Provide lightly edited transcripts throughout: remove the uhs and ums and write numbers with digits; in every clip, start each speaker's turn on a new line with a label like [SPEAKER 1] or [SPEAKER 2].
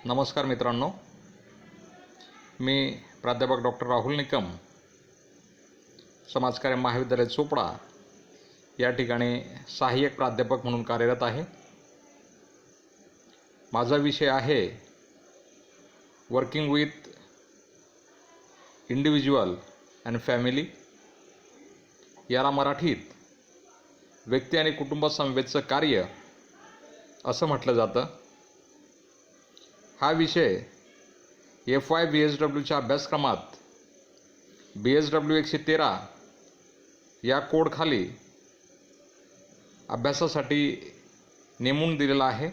[SPEAKER 1] नमस्कार मित्रांनो, मी प्राध्यापक डॉक्टर राहुल निकम, समाजकार्य महाविद्यालय चोपडा या ठिकाणी सहाय्यक प्राध्यापक म्हणून कार्यरत आहे. माझा विषय आहे working with individual and family. याला मराठीत व्यक्ती आणि कुटुंब समवेतचं कार्य असं म्हटलं जातं. हा विषय FY BSWच्या अभ्यासक्रमात BSW 113 या कोडखाली अभ्यासासाठी नेमून दिलेला आहे.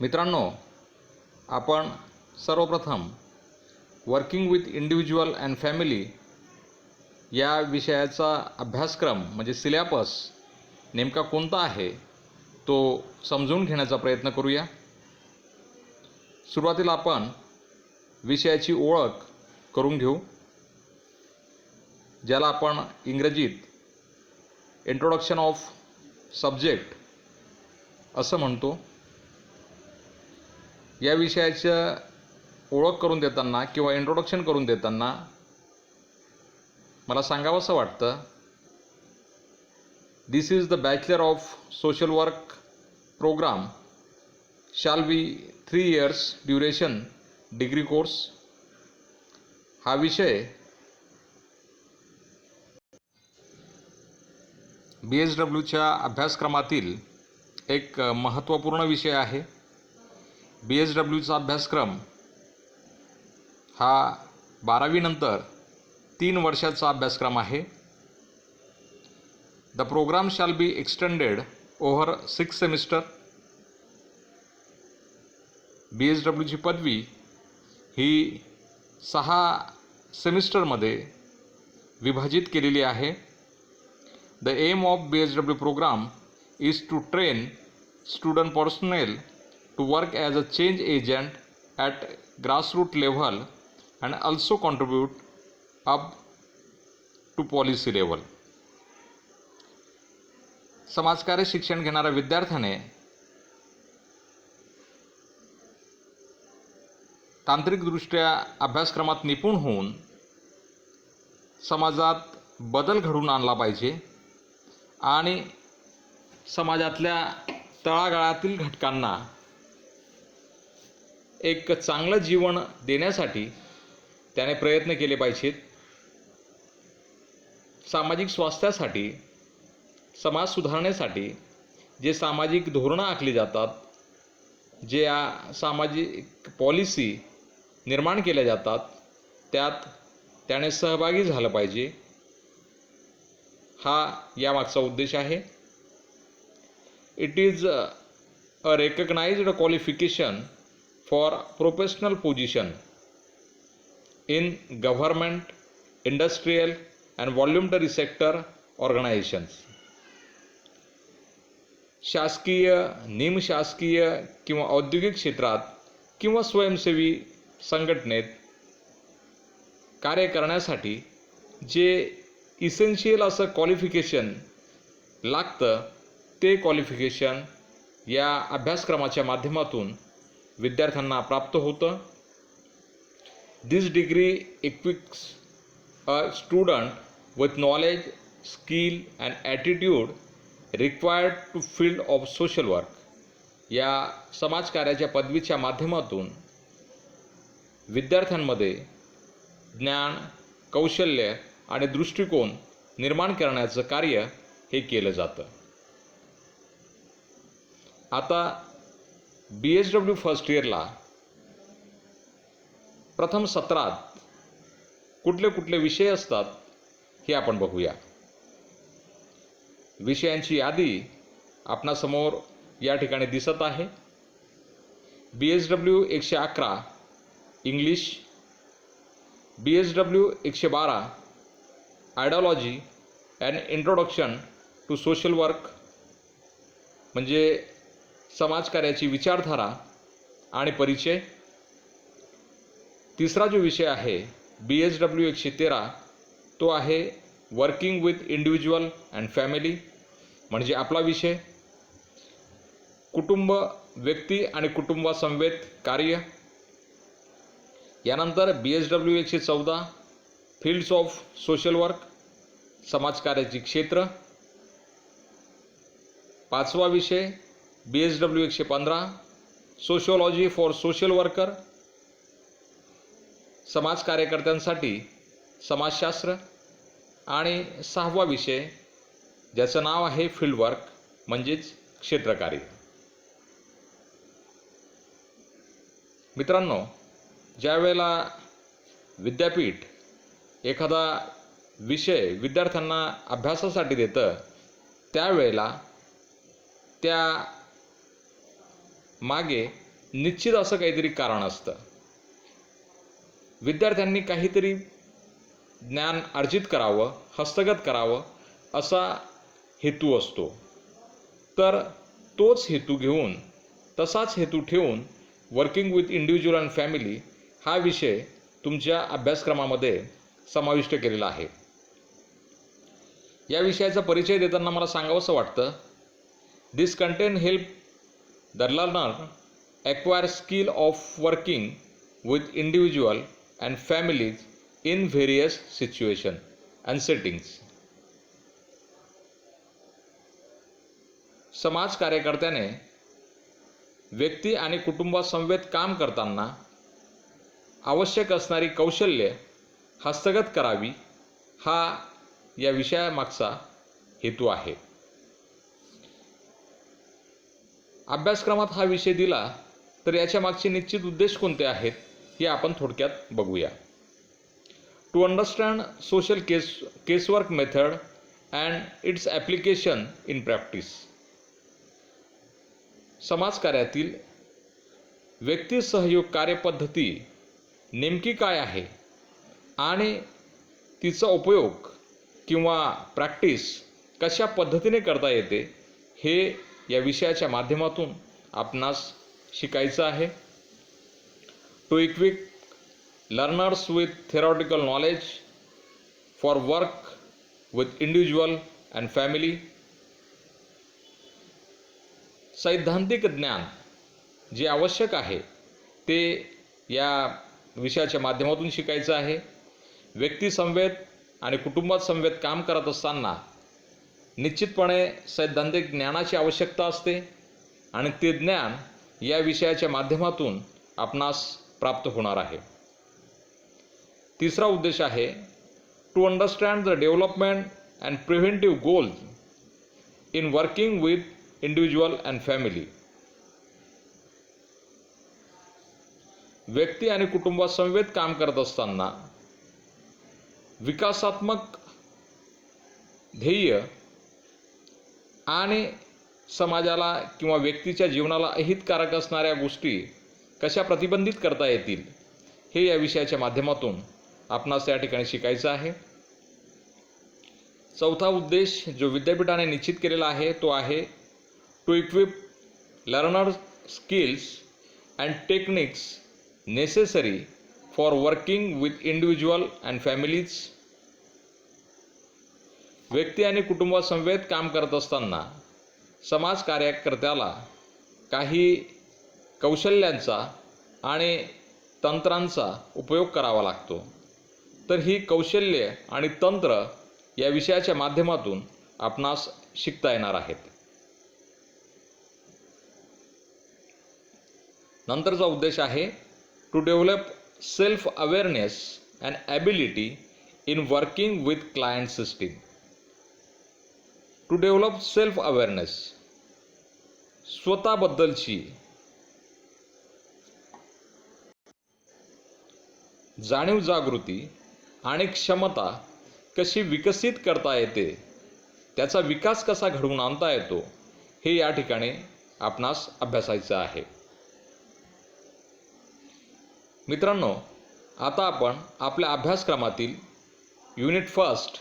[SPEAKER 1] मित्रांनो, आपण सर्वप्रथम working with individual and family या विषयाचा अभ्यासक्रम म्हणजे सिलेबस नेमका कोणता आहे तो समजून घेण्याचा प्रयत्न करूया. सुरुवातीला आपण विषयाची ओळख करून घेऊ, ज्याला आपण इंग्रजीत इंट्रोडक्शन ऑफ सब्जेक्ट असं म्हणतो. या विषयाचं ओळख करून देताना किंवा इंट्रोडक्शन करून देताना मला सांगावंसं वाटतं, this is the bachelor of social work programme shall be 3 years duration degree course. हा विषय BSWच्या अभ्यासक्रमातील एक महत्त्वपूर्ण विषय आहे. BSWचा अभ्यासक्रम हा 12वी नंतर 3 वर्षाचा अभ्यासक्रम आहे. The programme shall be extended over 6 semester. BSWची पदवी ही 6 सेमिस्टरमध्ये विभाजित केलेली आहे. The aim of BSW programme is to train student personnel to work as a change agent at grassroot level and also contribute up to policy level. समाजकार्य शिक्षण घेणाऱ्या विद्यार्थ्याने तांत्रिकदृष्ट्या अभ्यासक्रमात निपुण होऊन समाजात बदल घडवून आणला पाहिजे आणि समाजातल्या तळागाळातील घटकांना एक चांगलं जीवन देण्यासाठी त्याने प्रयत्न केले पाहिजेत. सामाजिक स्वास्थ्यासाठी, समाज सुधारण्यासाठी जे सामाजिक धोरणं आखली जातात, जे सामाजिक पॉलिसी निर्माण केल्या जातात, त्यात त्याने सहभागी झालं पाहिजे. हा यामागचा उद्देश आहे. It is a recognised qualification for professional position in government, industrial and voluntary sector organisations. शासकीय, निमशासकीय किंवा औद्योगिक क्षेत्रात किंवा स्वयंसेवी संघटनेत कार्य करण्यासाठी जे इसेन्शियल असं क्वालिफिकेशन लागतं, ते क्वालिफिकेशन या अभ्यासक्रमाच्या माध्यमातून विद्यार्थ्यांना प्राप्त होतं. This degree equips a student with knowledge, skill and attitude required to field of social work. या समाजकार्याच्या पदवीच्या माध्यमातून विद्यार्थ्यांमध्ये ज्ञान, कौशल्य आणि दृष्टिकोन निर्माण करण्याचं कार्य हे केलं जातं. आता BSW फर्स्ट इयरला प्रथम सत्रात कुठले कुठले विषय असतात हे आपण बघूया. विषयांची यादी आपणासमोर या ठिकाणी दिसत आहे. BSW 111 English, BSW 112 ideology and introduction to social work म्हणजे समाजकार्याची विचारधारा आणि परिचय. तिसरा जो विषय आहे BSW 113 तो आहे working with individual and family म्हणजे आपला विषय. कुटुंब व्यक्ती आणि कुटुंबासमवेत कार्य. यानंतर BSW 114 fields of social work, समाजकार्याची क्षेत्र. 5वा विषय BSW 115 sociology for social worker, समाज कार्यकर्त्यांसाठी समाजशास्त्र. आणि 6वा विषय ज्याचं नाव आहे फील्ड वर्क म्हणजेच क्षेत्रकार्य. मित्रांनो, ज्या वेळेला विद्यापीठ एखादा विषय विद्यार्थ्यांना अभ्यासासाठी देतं त्यावेळेला त्या मागे निश्चित असं काहीतरी कारण असतं. विद्यार्थ्यांनी काहीतरी ज्ञान अर्जित करावं, हस्तगत करावं असा हेतू असतो. तर तोच हेतू घेऊन, तसाच हेतू ठेवून working with individual and family हा विषय तुमच्या अभ्यासक्रमामध्ये समाविष्ट केलेला आहे. या विषयाचा परिचय देताना मला सांगावंसं वाटतं, this content help the learner acquire skill of working with individual and families in various situations and settings. समाज कार्यकर्त्याने व्यक्ती आणि कुटुंबासमवेत काम करताना आवश्यक असणारी कौशल्य हस्तगत करावी हा या विषयामागचा हेतू आहे. अभ्यासक्रमात हा विषय दिला तर याच्या मागचे निश्चित उद्देश कोणते आहेत हे आपण थोडक्यात बघूया. To understand social casework method and its application in practice. समाजकार्यातील व्यक्ती सहयोग कार्यपद्धती नेमकी काय आहे आणि तिचा उपयोग किंवा प्रॅक्टिस कशा पद्धतीने करता येते हे या विषयाच्या माध्यमातून आपणास शिकायचं आहे. To equip learners with theoretical knowledge for work with individual and family. सैद्धांतिक ज्ञान जे आवश्यक आहे ते या विषयाच्या माध्यमातून शिकायचं आहे. व्यक्तीसमवेत आणि कुटुंबासमवेत काम करत असताना निश्चितपणे सैद्धांतिक ज्ञानाची आवश्यकता असते आणि ते ज्ञान या विषयाच्या माध्यमातून आपणास प्राप्त होणार आहे. तिसरा उद्देश आहे to understand the development and preventive goals in working with individual and family. व्यक्ती आणि कुटुंबासमवेत काम करत असताना विकासात्मक ध्येय आणि समाजाला किंवा व्यक्तीच्या जीवनाला अहितकारक असणाऱ्या गोष्टी कशा प्रतिबंधित करता येतील हे या विषयाच्या माध्यमातून आपणास या ठिकाणी शिकायचं आहे. चौथा उद्देश जो विद्यापीठाने निश्चित केलेला आहे तो आहे to equip learner skills and techniques necessary for working with individual and families. व्यक्ती आणि कुटुंबासमवेत काम करत असताना समाज कार्यकर्त्याला काही कौशल्यांचा आणि तंत्रांचा उपयोग करावा लागतो. तर ही कौशल्ये आणि तंत्र या विषयाच्या माध्यमातून आपणास शिकता येणार आहेत. नंतरचा उद्देश आहे to develop self awareness and ability in working with client system. To develop self awareness, स्वतःबद्दलची जाणीव जागृती आणि क्षमता कशी विकसित करता येते, त्याचा विकास कसा घडवून आणता येतो हे या ठिकाणी आपणास अभ्यासायचं आहे. मित्रांनो, आता आपण आपल्या अभ्यासक्रमातील युनिट फर्स्ट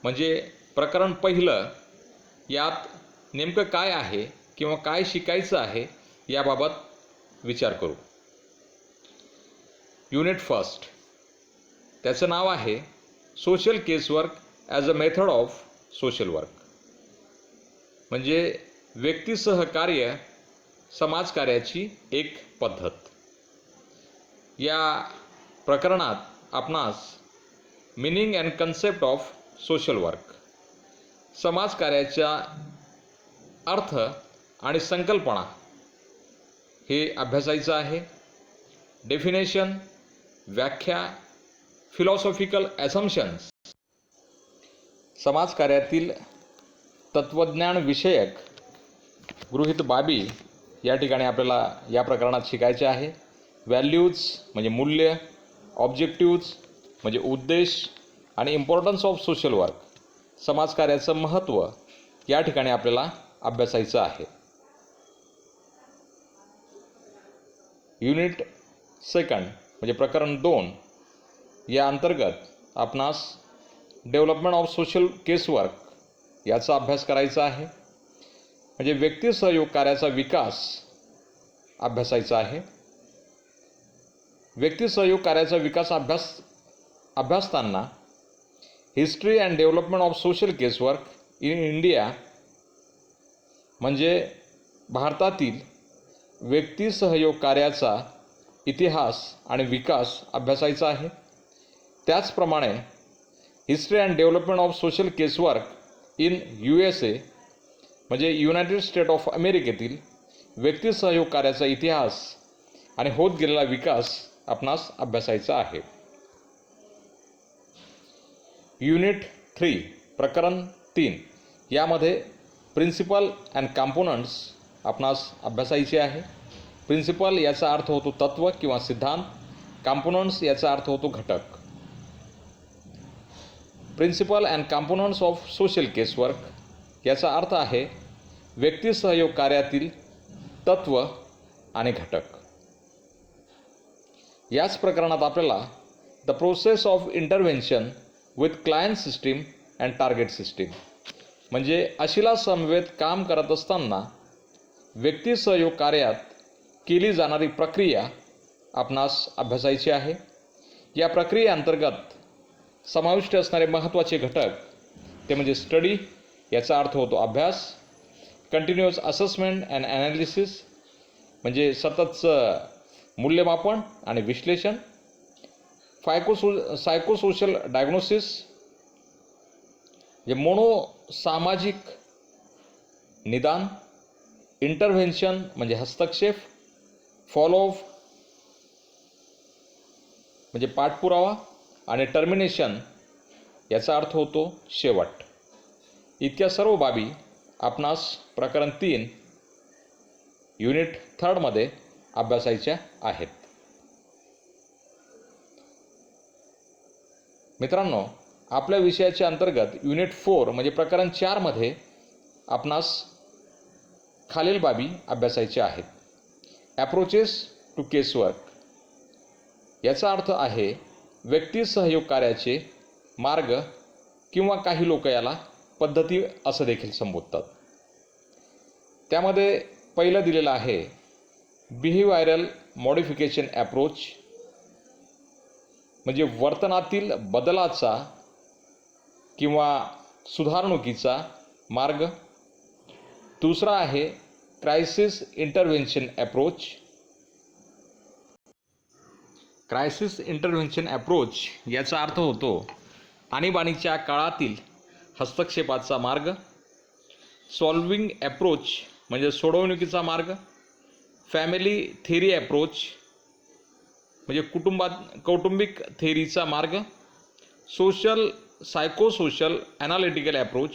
[SPEAKER 1] म्हणजे प्रकरण पहिलं यात नेमकं काय आहे किंवा काय शिकायचं आहे याबाबत विचार करू. युनिट फर्स्ट त्याचं नाव आहे social casework as a method of social work. म्हणजे व्यक्ती सहकार्य समाजकार्याची एक पद्धत. या प्रकरणात आपणास meaning and concept of social work, समाजकार्याचा अर्थ आणि संकल्पना हे अभ्यासायचं आहे. डेफिनेशन, व्याख्या, फिलॉसॉफिकल ॲझम्पशन्स, समाजकार्यातील तत्त्वज्ञान विषयक गृहीत बाबी या ठिकाणी आपल्याला या प्रकरणात शिकायचे आहे. व्हॅल्यूज म्हणजे मूल्य, ऑब्जेक्टिव्ज म्हणजे उद्देश आणि इम्पॉर्टन्स ऑफ सोशल वर्क, समाजकार्याचं महत्त्व या ठिकाणी आपल्याला अभ्यासायचं आहे. युनिट सेकंड म्हणजे प्रकरण 2 या अंतर्गत आपणास डेव्हलपमेंट ऑफ सोशल केसवर्क याचा अभ्यास करायचा आहे. म्हणजे व्यक्ती सहयोग कार्याचा विकास अभ्यासायचा आहे. व्यक्ती सहयोग कार्याचा विकास अभ्यासताना history and development of social casework in India म्हणजे भारतातील व्यक्ती सहयोग कार्याचा इतिहास आणि विकास अभ्यासायचा आहे. त्याचप्रमाणे history and development of social casework in USA म्हणजे युनायटेड स्टेट ऑफ अमेरिकेतील व्यक्ती सहयोग कार्याचा इतिहास आणि होत गेलेला विकास आपणास अभ्यासायचा आहे. युनिट 3 प्रकरण 3 यामध्ये प्रिन्सिपल अँड कॉम्पोनंट्स आपणास अभ्यासायचे आहे. प्रिन्सिपल याचा अर्थ होतो तत्त्व किंवा सिद्धांत. कॉम्पोनंट्स याचा अर्थ होतो घटक. Principal and components of social casework याचा अर्थ आहे व्यक्ती सहयोग कार्यातील तत्त्व आणि घटक. याच प्रकरणात आपल्याला the process of intervention with client system and target system म्हणजे अशिला समवेत काम करत असताना व्यक्ती सहयोग कार्यात केली जाणारी प्रक्रिया आपणास अभ्यासायची आहे. या प्रक्रियेअंतर्गत समाविष्ट असणारे महत्त्वाचे घटक ते म्हणजे स्टडी याचा अर्थ होतो अभ्यास, कंटिन्युअस असेसमेंट अँड ॲनालिसिस म्हणजे सततचं मूल्यमापन आणि विश्लेषण, सायकोसोशल डायग्नोसिस म्हणजे मोनोसामाजिक निदान, इंटरव्हेन्शन म्हणजे हस्तक्षेप, फॉलोअप म्हणजे पाठपुरावा आणि टर्मिनेशन याचा अर्थ होतो शेवट. इतक्या सर्व बाबी आपणास प्रकरण 3 युनिट 3 मध्ये अभ्यासायच्या आहेत. मित्रांनो, आपल्या विषयाच्या अंतर्गत युनिट 4 म्हणजे प्रकरण 4 मध्ये आपणास खालील बाबी अभ्यासायच्या आहेत. ॲप्रोचेस टू केसवर्क याचा अर्थ आहे व्यक्ती सहयोग कार्याचे मार्ग किंवा काही लोक याला पद्धती असं देखील संबोधतात. त्यामध्ये पहिलं दिलेलं आहे बिहेवियरल मॉडिफिकेशन ॲप्रोच म्हणजे वर्तनातील बदलाचा किंवा सुधारणुकीचा मार्ग. दुसरा आहे crisis intervention approach. Crisis intervention approach याचा अर्थ होतो आणीबाणीच्या काळातील हस्तक्षेपाचा मार्ग. सॉल्विंग ॲप्रोच म्हणजे सोडवणुकीचा मार्ग. फॅमिली थेरी ॲप्रोच म्हणजे कौटुंबिक थेरीचा मार्ग. सायकोसोशल ॲनालिटिकल ॲप्रोच,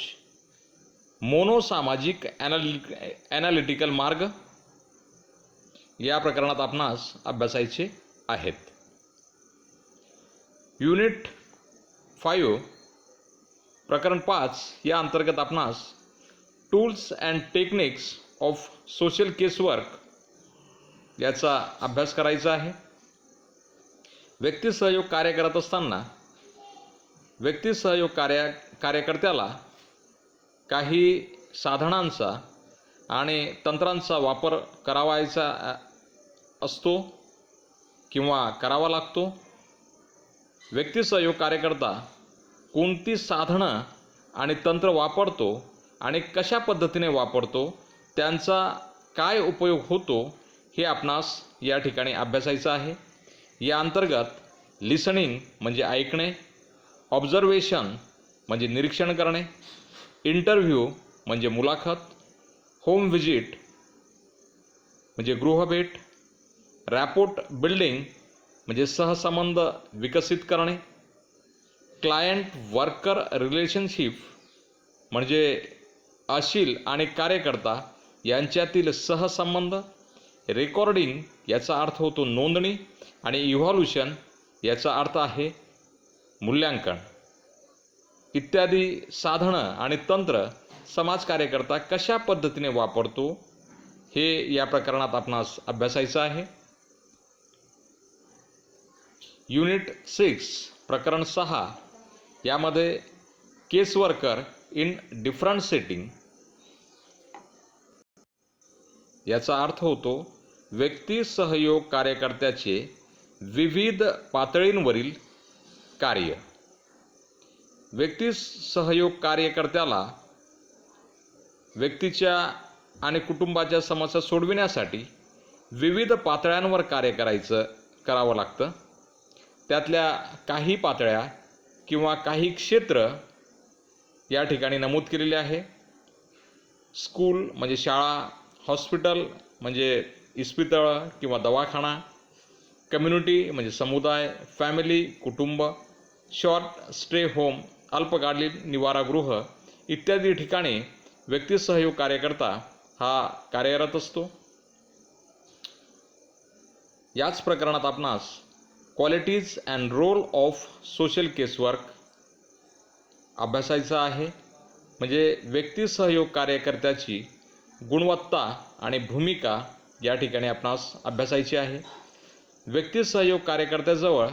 [SPEAKER 1] मोनोसामाजिक ॲनालिटिकल मार्ग या प्रकरणात आपणास अभ्यासायचे आहेत. युनिट 5 प्रकरण 5 या अंतर्गत आपणास tools and techniques of social casework याचा अभ्यास करायचा आहे. व्यक्ती सहयोग कार्य करत असताना व्यक्ती सहयोग कार्यकर्त्याला काही साधनांचा आणि तंत्रांचा वापर करावायचा असतो किंवा करावा लागतो. व्यक्ती सहयोग कार्यकर्ता कोणती साधनं आणि तंत्र वापरतो आणि कशा पद्धतीने वापरतो त्यांचा काय उपयोग होतो हे आपणास या ठिकाणी अभ्यासायचं आहे. या अंतर्गत लिसनिंग म्हणजे ऐकणे, ऑब्झर्वेशन म्हणजे निरीक्षण करणे, इंटरव्ह्यू म्हणजे मुलाखत, होम व्हिजिट म्हणजे गृहभेट, रॅपोर्ट बिल्डिंग म्हणजे सहसंबंध विकसित करणे, क्लायंट वर्कर रिलेशनशिप म्हणजे अशील आणि कार्यकर्ता यांच्यातील सहसंबंध, रेकॉर्डिंग याचा अर्थ होतो नोंदणी आणि इव्हॉल्युशन याचा अर्थ आहे मूल्यांकन इत्यादी साधनं आणि तंत्र समाज कार्यकर्ता कशा पद्धतीने वापरतो हे या प्रकरणात आपणास अभ्यासायचं आहे. युनिट 6 प्रकरण 6 यामध्ये केस वर्कर इन डिफरंट सेटिंग याचा अर्थ होतो व्यक्ती सहयोग कार्यकर्त्याचे विविध पातळींवरील कार्य. व्यक्ती सहयोग कार्यकर्त्याला व्यक्तीच्या आणि कुटुंबाच्या समस्या सोडविण्यासाठी विविध पातळ्यांवर कार्य करावं लागतं. त्यातल्या काही पातळ्या किंवा काही क्षेत्र या ठिकाणी नमूद केलेले आहे. स्कूल म्हणजे शाळा, हॉस्पिटल म्हणजे इस्पितळ किंवा दवाखाना, कम्युनिटी म्हणजे समुदाय, फॅमिली कुटुंब, शॉर्ट स्टे होम अल्पकालीन निवारागृह इत्यादी ठिकाणी व्यक्ती सहयोग कार्यकर्ता हा कार्यरत असतो. याच प्रकरणात आपणास qualities and role of social casework अभ्यासायचा आहे. म्हणजे व्यक्ती सहयोग कार्यकर्त्याची गुणवत्ता आणि भूमिका या ठिकाणी आपणास अभ्यासायची आहे. व्यक्ती सहयोग कार्यकर्त्याजवळ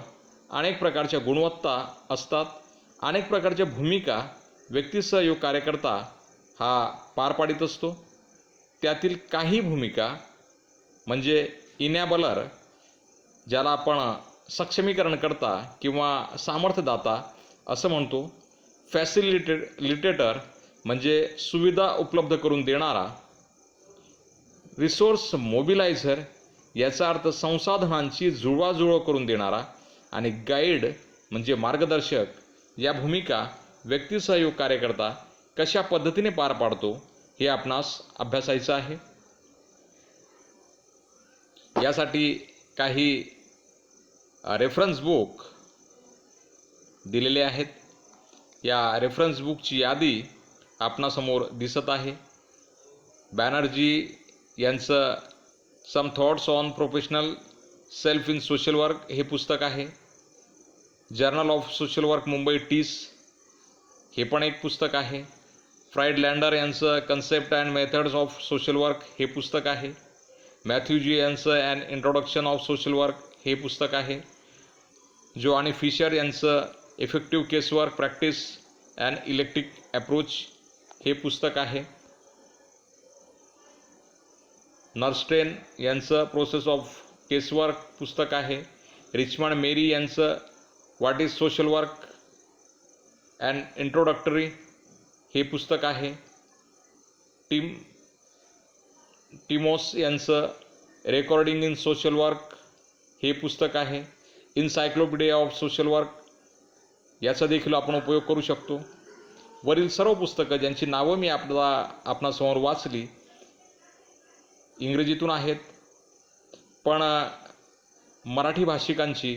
[SPEAKER 1] अनेक प्रकारच्या गुणवत्ता असतात, अनेक प्रकारच्या भूमिका व्यक्ती सहयोग कार्यकर्ता हा पार पाडित असतो. त्यातील काही भूमिका म्हणजे इनॅबलर ज्याला आपण सक्षमीकरण करता किंवा सामर्थ्यदाता असं म्हणतो, फॅसिलिटेटर म्हणजे सुविधा उपलब्ध करून देणारा, रिसोर्स मोबिलायझर याचा अर्थ संसाधनांची जुळवाजुळव करून देणारा आणि गाईड म्हणजे मार्गदर्शक या भूमिका व्यक्ती सहयोग कार्यकर्ता कशा पद्धतीने पार पाडतो हे आपणास अभ्यासायचं आहे. यासाठी काही रेफरन्स बुक दिलेले आहेत. या रेफरन्स बुकची यादी आपणासमोर दिसत आहे. बॅनर्जी यांचं some thoughts on professional self in social work हे पुस्तक आहे. Journal of social work Mumbai TISS हे पण एक पुस्तक आहे. फ्राईडलँडर यांचं concept and methods of social work हे पुस्तक आहे. मॅथ्यू जी यांचं an introduction of social work हे पुस्तक आहे. जो आणि फिशर यांचं effective case work practice and electric approach हे पुस्तक आहे. नर्स्टेन यांचं प्रोसेस ऑफ केस वर्क पुस्तक आहे. रिचमंड मेरी यांचं what is social work and introductory हे पुस्तक आहे. टिमोस यांचं रेकॉर्डिंग इन सोशल वर्क हे पुस्तक आहे. इन्सायक्लोपीडिया ऑफ सोशल वर्क याचा देखील आपण उपयोग करू शकतो. वरील सर्व पुस्तकं ज्यांची नावं मी आपणासमोर वाचली इंग्रजीतून आहेत, पण मराठी भाषिकांची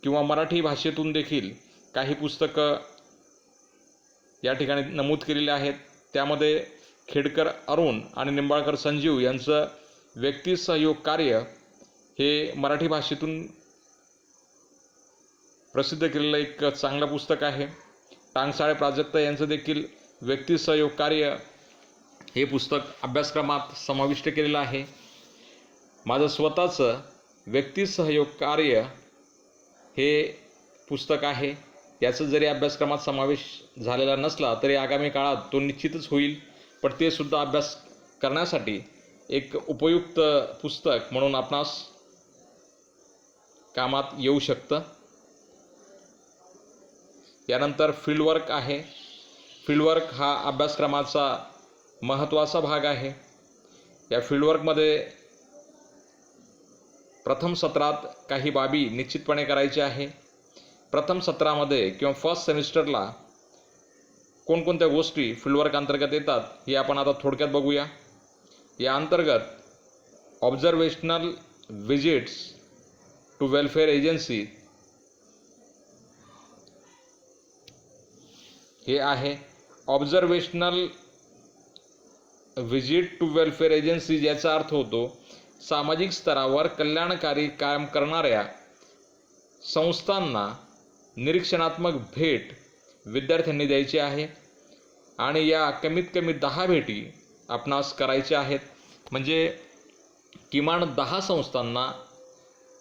[SPEAKER 1] किंवा मराठी भाषेतून देखील काही पुस्तकं या ठिकाणी नमूद केलेली आहेत. त्यामध्ये खेडकर अरुण आणि निंबाळकर संजीव यांचं व्यक्ती सहयोग कार्य हे मराठी भाषेतून प्रसिद्ध केलेलं एक चांगलं पुस्तक आहे. टांगसाळे प्राजक्त यांचं देखील व्यक्ती सहयोग कार्य हे पुस्तक अभ्यासक्रमात समाविष्ट केलेलं आहे. माझं स्वतःचं व्यक्ती सहयोग कार्य हे पुस्तक आहे. याचं जरी अभ्यासक्रमात समावेश झालेला नसला तरी आगामी काळात तो निश्चितच होईल, पण ते सुद्धा अभ्यास करण्यासाठी एक उपयुक्त पुस्तक म्हणून आपणास कामात येऊ शकतं. यानंतर फील्डवर्क आहे. फील्डवर्क हा अभ्यासक्रमाचा महत्त्वाचा भाग आहे. या फील्डवर्कमध्ये प्रथम सत्रात काही बाबी निश्चितपणे करायच्या आहे. प्रथम सत्रामध्ये किंवा फर्स्ट सेमिस्टरला कोणकोणत्या गोष्टी फील्डवर्क अंतर्गत येतात हे आपण आता थोडक्यात बघूया. या अंतर्गत observational visits to welfare agency हे आहे. Observational visit to welfare agency याचा अर्थ होतो सामाजिक स्तरावर कल्याणकारी काम करणाऱ्या संस्थांना निरीक्षणात्मक भेट विद्यार्थ्यांनी द्यायची आहे आणि या कमीत कमी 10 भेटी आपणास करायच्या आहेत. म्हणजे किमान 10 संस्थांना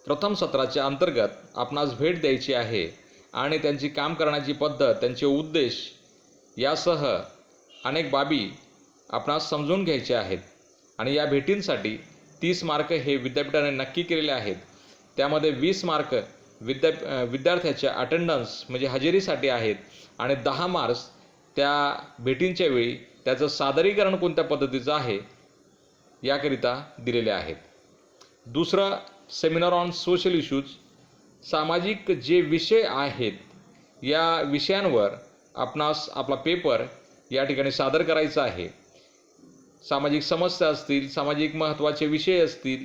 [SPEAKER 1] प्रथम सत्राच्या अंतर्गत आपणास भेट द्यायची आहे आणि त्यांची काम करण्याची पद्धत, त्यांचे उद्देश यासह अनेक बाबी आपणास समजून घ्यायचे आहेत. आणि या भेटींसाठी 30 मार्क हे विद्यापीठाने नक्की केलेले आहेत. त्यामध्ये 20 मार्क विद्यार्थ्याच्या अटेंडन्स म्हणजे हजेरीसाठी आहेत आणि 10 मार्क्स त्या भेटींच्या वेळी त्याचं सादरीकरण कोणत्या पद्धतीचं आहे याकरिता दिलेले आहेत. दुसरं, सेमिनार ऑन सोशल इश्यूज, सामाजिक जे विषय आहेत या विषयांवर आपणास आपला पेपर या ठिकाणी सादर करायचा आहे. सामाजिक समस्या असतील, सामाजिक महत्त्वाचे विषय असतील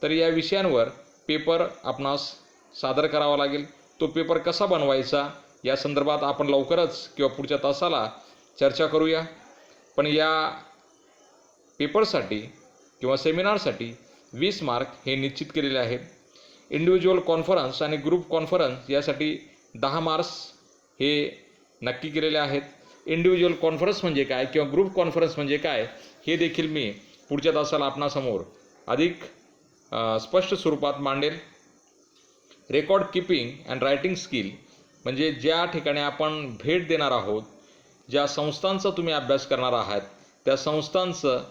[SPEAKER 1] तर या विषयांवर पेपर आपणास सादर करावा लागेल. तो पेपर कसा बनवायचा या संदर्भात आपण लवकरच किंवा पुढच्या तासाला चर्चा करूया. पण या पेपरसाठी किंवा सेमिनारसाठी 20 मार्क हे निश्चित केलेले आहेत. इंडिव्हिज्युअल कॉन्फरन्स आणि ग्रुप कॉन्फरन्स यासाठी 10 मार्क्स हे नक्की केलेले आहेत. इंडिव्हिज्युअल कॉन्फरन्स म्हणजे काय किंवा ग्रुप कॉन्फरन्स म्हणजे काय हे देखील मी पुढच्या तासाला आपणासमोर अधिक स्पष्ट स्वरूपात मांडेल. Record keeping and writing skill म्हणजे ज्या ठिकाणी आपण भेट देणार आहोत, ज्या संस्थांचा तुम्ही अभ्यास करणार आहात त्या संस्थांचं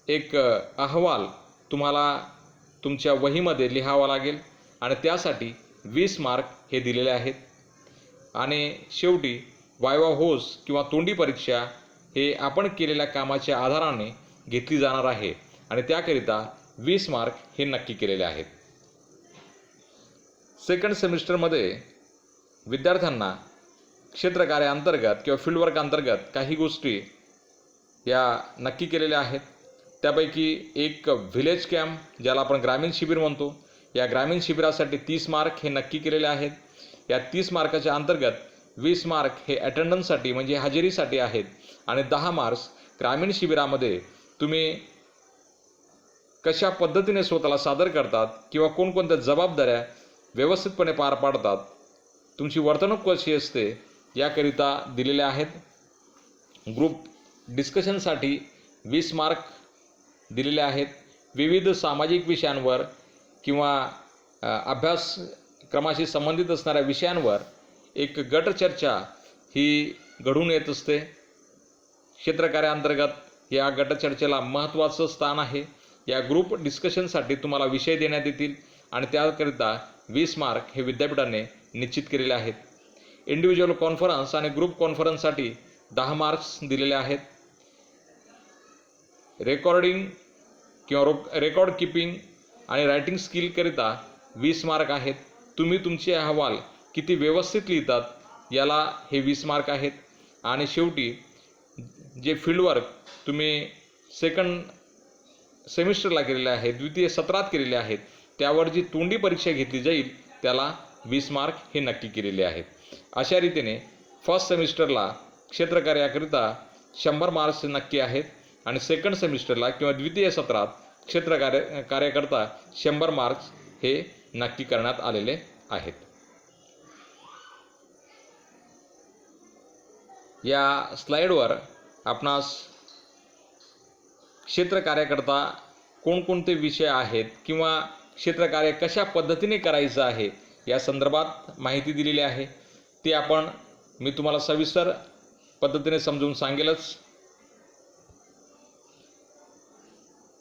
[SPEAKER 1] एक अहवाल तुम्हाला तुमच्या वहीमध्ये लिहावा लागेल आणि त्यासाठी 20 मार्क हे दिलेले आहेत. आणि शेवटी वायवा होस किंवा तोंडी परीक्षा हे आपण केलेल्या कामाच्या आधाराने घेतली जाणार आहे आणि त्याकरिता 20 मार्क हे नक्की केलेले आहेत. सेकंड सेमिस्टरमध्ये विद्यार्थ्यांना क्षेत्रकार्याअंतर्गत किंवा फील्डवर्क अंतर्गत काही गोष्टी या नक्की केलेल्या आहेत. त्यापैकी एक व्हिलेज कॅम्प ज्याला आपण ग्रामीण शिबिर म्हणतो, या ग्रामीण शिबिरासाठी 30 मार्क हे नक्की केलेले आहेत. या 30 मार्काच्या अंतर्गत 20 मार्क हे अटेंडन्ससाठी म्हणजे हजेरीसाठी आहेत आणि 10 मार्क्स ग्रामीण शिबिरामध्ये तुम्ही कशा पद्धतीने स्वतःला सादर करतात किंवा कोणकोणत्या जबाबदाऱ्या व्यवस्थितपणे पार पाडतात, तुमची वर्तणूक कशी असते याकरिता दिलेले आहेत. ग्रुप डिस्कशनसाठी 20 मार्क दिलेले आहेत. विविध सामाजिक विषयांवर किंवा अभ्यासक्रमाशी संबंधित असणाऱ्या विषयांवर एक गटचर्चा ही घडून येत असते. क्षेत्रकार्याअंतर्गत या गटचर्चेला महत्त्वाचं स्थान आहे. या ग्रुप डिस्कशनसाठी तुम्हाला विषय देण्यात येतील आणि त्याकरिता 20 मार्क हे विद्यापीठाने निश्चित केलेले आहेत. इंडिव्हिज्युअल कॉन्फरन्स आणि ग्रुप कॉन्फरन्ससाठी 10 मार्क्स दिलेले आहेत. रेकॉर्डिंग किंवा रेकॉर्ड किपिंग आणि रायटिंग स्किलकरिता 20 मार्क आहेत. तुम्ही तुमचे अहवाल किती व्यवस्थित लिहितात याला हे 20 मार्क आहेत. आणि शेवटी जे फील्डवर्क तुम्ही सेकंड सेमिस्टरला केलेले आहे, द्वितीय सत्रात केलेले आहेत, त्यावर जी तोंडी परीक्षा घेतली जाईल त्याला 20 मार्क हे नक्की केलेले आहेत. अशा रीतीने फर्स्ट सेमिस्टरला क्षेत्रकार्याकरिता 100 मार्क्स नक्की आहेत आणि सेकंड सेमिस्टरला किंवा द्वितीय सत्रात कार्यकर्ता 100 मार्क्स हे नक्की करण्यात आलेले आहेत. या स्लाइडवर आपणास क्षेत्रकार्यकर्ता कोणकोणते विषय आहेत किंवा क्षेत्रकार्य कशा पद्धतीने करायचं आहे या संदर्भात माहिती दिलेली आहे. ती मी तुम्हाला सविस्तर पद्धतीने समजून सांगेलच.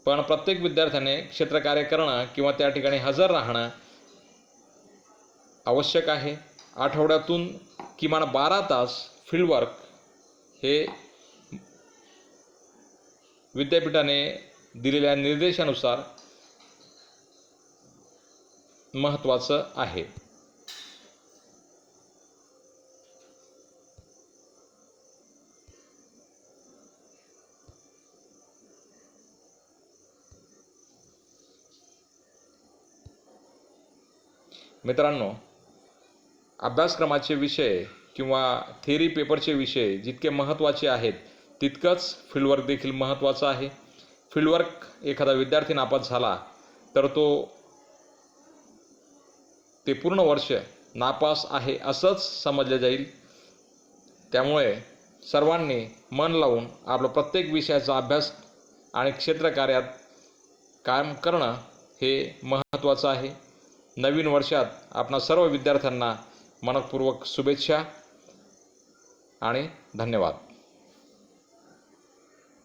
[SPEAKER 1] पण प्रत्येक विद्यार्थ्याने क्षेत्रकार्य करणं किंवा त्या ठिकाणी हजर राहणं आवश्यक आहे. आठवड्यातून किमान 12 तास फील्डवर्क हे विद्यापीठाने दिलेल्या निर्देशानुसार महत्त्वाचं आहे. मित्रांनो, अभ्यासक्रमाचे विषय किंवा थेअरी पेपरचे विषय जितके महत्त्वाचे आहेत तितकंच फील्डवर्क देखील महत्त्वाचं आहे. फील्डवर्क एखादा विद्यार्थी नापास झाला तर ते पूर्ण वर्ष नापास आहे असंच समजलं जाईल. त्यामुळे सर्वांनी मन लावून आपलं प्रत्येक विषयाचा अभ्यास आणि क्षेत्रकार्यात काम करणं हे महत्त्वाचं आहे. नवीन वर्षात आपणा सर्व विद्यार्थ्यांना मनपूर्वक शुभेच्छा आणि धन्यवाद.